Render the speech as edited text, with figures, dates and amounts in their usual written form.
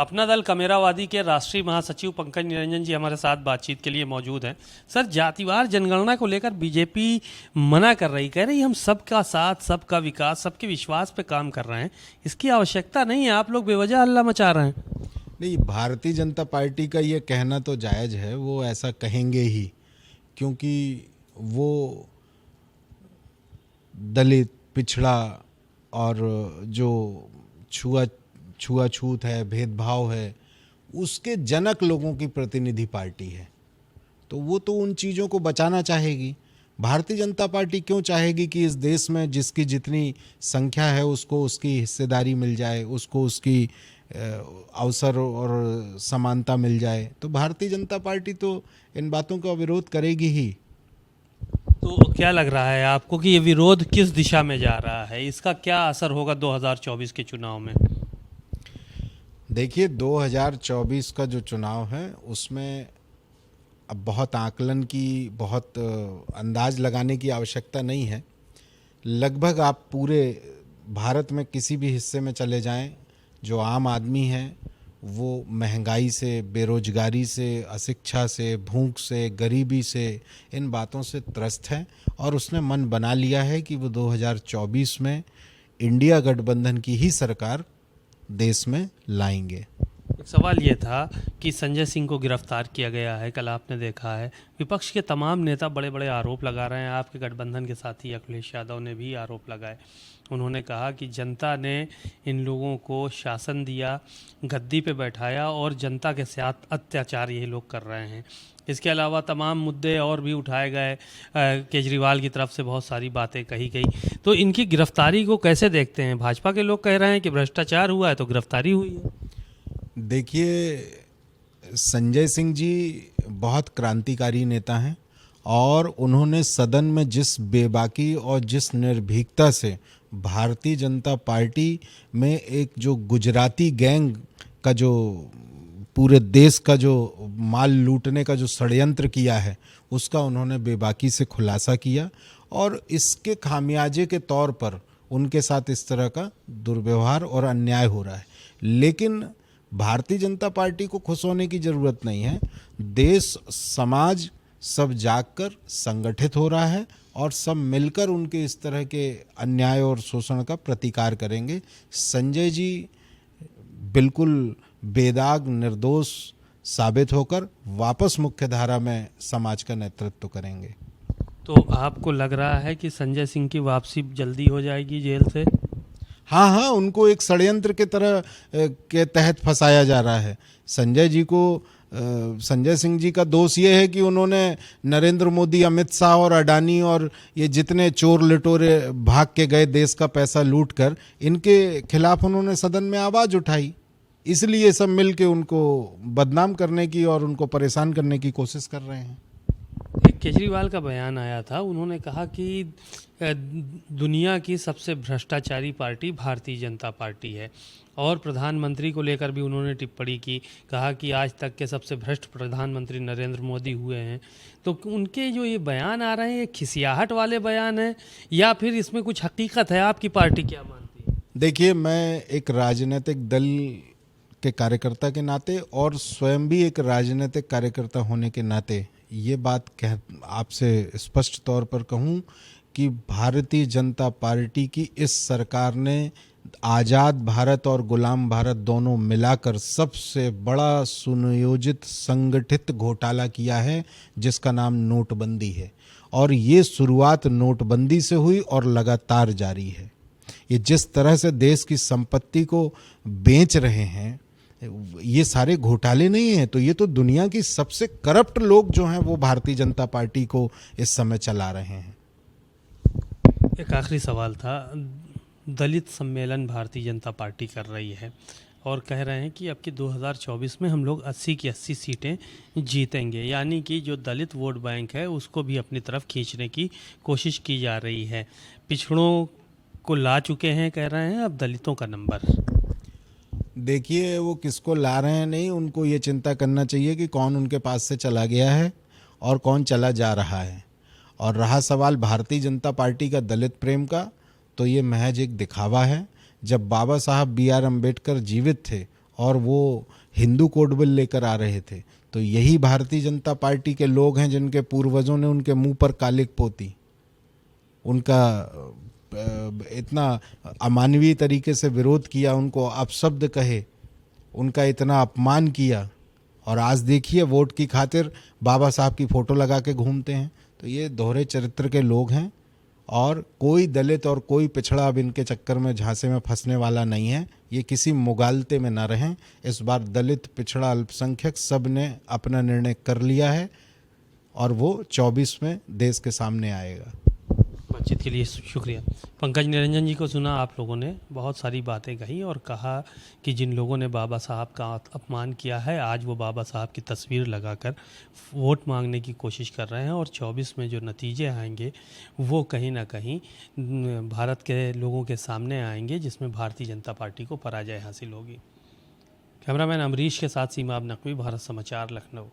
अपना दल कमेरावादी के राष्ट्रीय महासचिव पंकज निरंजन जी हमारे साथ बातचीत के लिए मौजूद हैं। सर, जातिवार जनगणना को लेकर बीजेपी मना कर रही, कह रही हम सबका साथ, सबका विकास, सबके विश्वास पे काम कर रहे हैं, इसकी आवश्यकता नहीं है, आप लोग बेवजह हल्ला मचा रहे हैं। नहीं, भारतीय जनता पार्टी का ये कहना तो जायज़ है, वो ऐसा कहेंगे ही, क्योंकि वो दलित, पिछड़ा और जो छुआछूत है, भेदभाव है, उसके जनक लोगों की प्रतिनिधि पार्टी है। तो वो तो उन चीज़ों को बचाना चाहेगी। भारतीय जनता पार्टी क्यों चाहेगी कि इस देश में जिसकी जितनी संख्या है उसको उसकी हिस्सेदारी मिल जाए, उसको उसकी अवसर और समानता मिल जाए। तो भारतीय जनता पार्टी तो इन बातों का विरोध करेगी ही। तो क्या लग रहा है आपको कि ये विरोध किस दिशा में जा रहा है, इसका क्या असर होगा 2024 के चुनाव में? देखिए, 2024 का जो चुनाव है उसमें अब बहुत आकलन की, बहुत अंदाज लगाने की आवश्यकता नहीं है। लगभग आप पूरे भारत में किसी भी हिस्से में चले जाएं, जो आम आदमी है वो महंगाई से, बेरोजगारी से, अशिक्षा से, भूख से, गरीबी से, इन बातों से त्रस्त है और उसने मन बना लिया है कि वो 2024 में इंडिया गठबंधन की ही सरकार देश में लाएंगे। एक सवाल ये था कि संजय सिंह को गिरफ्तार किया गया है, कल आपने देखा है विपक्ष के तमाम नेता बड़े बड़े आरोप लगा रहे हैं। आपके गठबंधन के साथी अखिलेश यादव ने भी आरोप लगाए। उन्होंने कहा कि जनता ने इन लोगों को शासन दिया, गद्दी पे बैठाया और जनता के साथ अत्याचार यही लोग कर रहे हैं। इसके अलावा तमाम मुद्दे और भी उठाए गए, केजरीवाल की तरफ से बहुत सारी बातें कही गई। तो इनकी गिरफ्तारी को कैसे देखते हैं? भाजपा के लोग कह रहे हैं कि भ्रष्टाचार हुआ है तो गिरफ्तारी हुई है। देखिए, संजय सिंह जी बहुत क्रांतिकारी नेता हैं और उन्होंने सदन में जिस बेबाकी और जिस निर्भीकता से भारतीय जनता पार्टी में एक जो गुजराती गैंग का जो पूरे देश का जो माल लूटने का जो षड्यंत्र किया है, उसका उन्होंने बेबाकी से खुलासा किया और इसके खामियाजे के तौर पर उनके साथ इस तरह का दुर्व्यवहार और अन्याय हो रहा है। लेकिन भारतीय जनता पार्टी को खुश होने की ज़रूरत नहीं है। देश, समाज सब जागकर संगठित हो रहा है और सब मिलकर उनके इस तरह के अन्याय और शोषण का प्रतिकार करेंगे। संजय जी बिल्कुल बेदाग, निर्दोष साबित होकर वापस मुख्यधारा में समाज का नेतृत्व करेंगे। तो आपको लग रहा है कि संजय सिंह की वापसी जल्दी हो जाएगी जेल से? हाँ, उनको एक षड्यंत्र के तरह के तहत फंसाया जा रहा है। संजय सिंह जी का दोष ये है कि उन्होंने नरेंद्र मोदी, अमित शाह और अडानी और ये जितने चोर लिटोरे भाग के गए देश का पैसा लूट कर, इनके खिलाफ उन्होंने सदन में आवाज़ उठाई। इसलिए सब मिल के उनको बदनाम करने की और उनको परेशान करने की कोशिश कर रहे हैं। एक केजरीवाल का बयान आया था, उन्होंने कहा कि दुनिया की सबसे भ्रष्टाचारी पार्टी भारतीय जनता पार्टी है और प्रधानमंत्री को लेकर भी उन्होंने टिप्पणी की, कहा कि आज तक के सबसे भ्रष्ट प्रधानमंत्री नरेंद्र मोदी हुए हैं। तो उनके जो ये बयान आ रहे हैं, ये खिसियाहट वाले बयान हैं या फिर इसमें कुछ हकीकत है? आपकी पार्टी क्या मानती है? देखिए, मैं एक राजनीतिक दल के कार्यकर्ता के नाते और स्वयं भी एक राजनीतिक कार्यकर्ता होने के नाते ये बात आपसे स्पष्ट तौर पर कहूँ कि भारतीय जनता पार्टी की इस सरकार ने आज़ाद भारत और गुलाम भारत दोनों मिलाकर सबसे बड़ा सुनियोजित संगठित घोटाला किया है, जिसका नाम नोटबंदी है। और ये शुरुआत नोटबंदी से हुई और लगातार जारी है। ये जिस तरह से देश की संपत्ति को बेच रहे हैं, ये सारे घोटाले नहीं हैं। तो ये तो दुनिया की सबसे करप्ट लोग जो हैं वो भारतीय जनता पार्टी को इस समय चला रहे हैं। एक आखिरी सवाल था, दलित सम्मेलन भारतीय जनता पार्टी कर रही है और कह रहे हैं कि अब की 2024 में हम लोग 80 की 80 सीटें जीतेंगे, यानी कि जो दलित वोट बैंक है उसको भी अपनी तरफ खींचने की कोशिश की जा रही है। पिछड़ों को ला चुके हैं, कह रहे हैं, अब दलितों का नंबर। देखिए, वो किसको ला रहे हैं नहीं, उनको ये चिंता करना चाहिए कि कौन उनके पास से चला गया है और कौन चला जा रहा है। और रहा सवाल भारतीय जनता पार्टी का दलित प्रेम का, तो ये महज एक दिखावा है। जब बाबा साहब बी आर अम्बेडकर जीवित थे और वो हिंदू कोड बिल लेकर आ रहे थे, तो यही भारतीय जनता पार्टी के लोग हैं जिनके पूर्वजों ने उनके मुंह पर कालिक पोती, उनका इतना अमानवीय तरीके से विरोध किया, उनको अपशब्द कहे, उनका इतना अपमान किया, और आज देखिए वोट की खातिर बाबा साहब की फ़ोटो लगा के घूमते हैं। तो ये दोहरे चरित्र के लोग हैं, और कोई दलित और कोई पिछड़ा अब इनके चक्कर में झांसे में फंसने वाला नहीं है। ये किसी मुगालते में ना रहें। इस बार दलित, पिछड़ा, अल्पसंख्यक सब ने अपना निर्णय कर लिया है, और वो 24 में देश के सामने आएगा। बातचीत के लिए शुक्रिया। पंकज निरंजन जी को सुना आप लोगों ने, बहुत सारी बातें कही और कहा कि जिन लोगों ने बाबा साहब का अपमान किया है, आज वो बाबा साहब की तस्वीर लगाकर वोट मांगने की कोशिश कर रहे हैं, और 24 में जो नतीजे आएंगे वो कहीं ना कहीं भारत के लोगों के सामने आएंगे, जिसमें भारतीय जनता पार्टी को पराजय हासिल होगी। कैमरामैन अमरीश के साथ सीमा अब नकवी, भारत समाचार, लखनऊ।